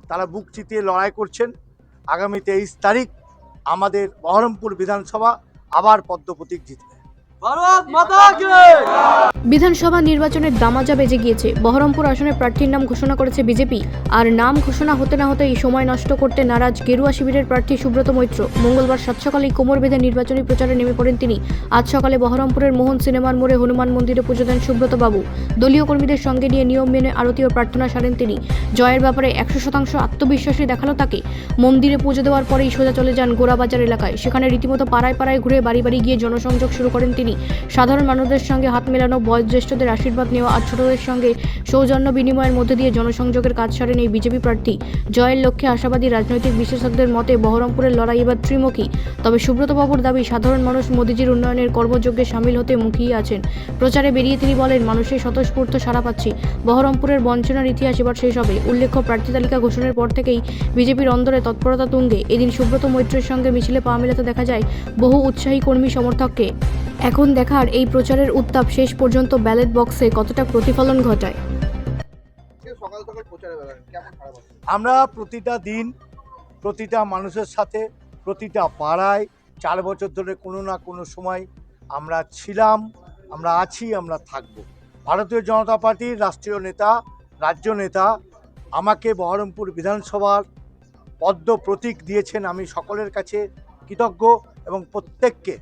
তারা বুক চিতিয়ে লড়াই করছেন। আগামী 23 তারিখ আমাদের বহরমপুর বিধানসভা আবার পদ্ম প্রতীক জিতবে। ভারত মাতা কি! বিধানসভা নির্বাচনের দামাজা বেজে গিয়েছে। বহরমপুর আসনের প্রার্থীর নাম ঘোষণা করেছে বিজেপি। আর নাম ঘোষণা হতে না হতেই সময় নষ্ট করতে নারাজ গেরুয়া শিবিরের প্রার্থী সুব্রত মৈত্র। মঙ্গলবার সাত সকালেই কোমর বেঁধে নির্বাচনী প্রচারে নেমে পড়েন তিনি। আজ সকালে বহরমপুরের মোহন সিনেমার মোড়ে হনুমান মন্দিরে পুজো দেন সুব্রত বাবু। দলীয় কর্মীদের সঙ্গে নিয়ে নিয়ম মেনে আরতি ও প্রার্থনা সারেন তিনি। জয়ের ব্যাপারে 100% আত্মবিশ্বাসী দেখালো তাকে। মন্দিরে পুজো দেওয়ার পরেই সোজা চলে যান গোরাবাজার এলাকায়। সেখানে রীতিমতো পাড়ায় পাড়ায় ঘুরে বাড়ি বাড়ি গিয়ে জনসংযোগ শুরু করেন তিনি। সাধারণ মানুষদের সঙ্গে হাত মেলানো, বয়োজ্যেষ্ঠদের আশীর্বাদ নেওয়া আর ছোটদের সঙ্গে সৌজন্য বিনিময়ের মধ্যে দিয়ে জনসংযোগের কাজ সারেন এই বিজেপি প্রার্থী। জয়ের লক্ষ্যে আশাবাদী রাজনৈতিক বিশেষজ্ঞদের মতে বহরমপুরের লড়াই এবার ত্রিমুখী। তবে সুব্রত বাবুর দাবি, সাধারণ মানুষ মোদিজির উন্নয়নের কর্মযজ্ঞে সামিল হতে মুখিয়ে আছেন। প্রচারে বেরিয়ে তিনি বলেন, মানুষের স্বতঃস্ফূর্ত সাড়া পাচ্ছি। বহরমপুরের বঞ্চনার ইতিহাস এবার শেষ হবে। উল্লেখ্য, প্রার্থী তালিকা ঘোষণার পর থেকেই বিজেপির অন্দরে তৎপরতা তুঙ্গে। এদিন সুব্রত মৈত্রের সঙ্গে মিছিলে পা মেলাতে দেখা যায় বহু উৎসাহী কর্মী সমর্থককে। এখন দেখার এই প্রচারের উত্তাপ শেষ পর্যন্ত ব্যালট বক্সে কতটা প্রতিফলন ঘটায়। আমরা প্রতিটা দিন প্রতিটা মানুষের সাথে প্রতিটা পাড়ায় 4 বছর ধরে কোনো না কোনো সময় আমরা ছিলাম, আমরা আছি, আমরা থাকব। ভারতীয় জনতা পার্টির রাষ্ট্রীয় নেতা, রাজ্য নেতা আমাকে বহরমপুর বিধানসভার পদ্ম প্রতীক দিয়েছেন। আমি সকলের কাছে কৃতজ্ঞ এবং প্রত্যেককে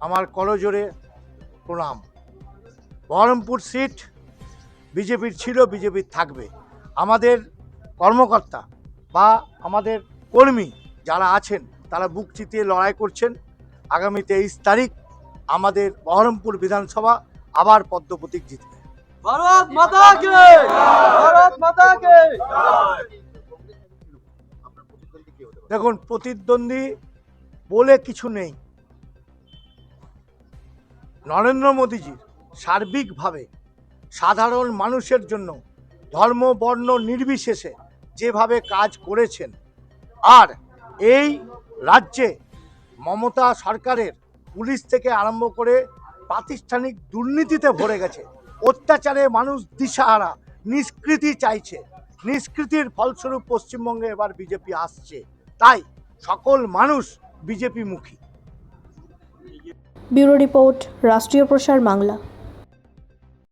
আমার করজোড়ে প্রণাম। বহরমপুর সিট বিজেপির ছিল, বিজেপির থাকবে। আমাদের কর্মকর্তা বা আমাদের কর্মী যারা আছেন তারা বুক চিতিয়ে লড়াই করছেন। আগামী 23 তারিখ আমাদের বহরমপুর বিধানসভা আবার পদ্ম প্রতীক জিতবে। ভারত মাতা কি! ভারত মাতা কি! দেখুন, প্রতিদ্বন্দ্বী বলে কিছু নেই। নরেন্দ্র মোদীজির সার্বিকভাবে সাধারণ মানুষের জন্য ধর্ম বর্ণ নির্বিশেষে যেভাবে কাজ করেছেন, আর এই রাজ্যে মমতা সরকারের পুলিশ থেকে আরম্ভ করে প্রাতিষ্ঠানিক দুর্নীতিতে ভরে গেছে। অত্যাচারে মানুষ দিশাহারা, নিষ্কৃতি চাইছে। নিষ্কৃতির ফলস্বরূপ পশ্চিমবঙ্গে এবার বিজেপি আসছে। তাই সকল মানুষ বিজেপি মুখী। ব্যুরো রিপোর্ট, রাষ্ট্রীয় প্রসার বাংলা।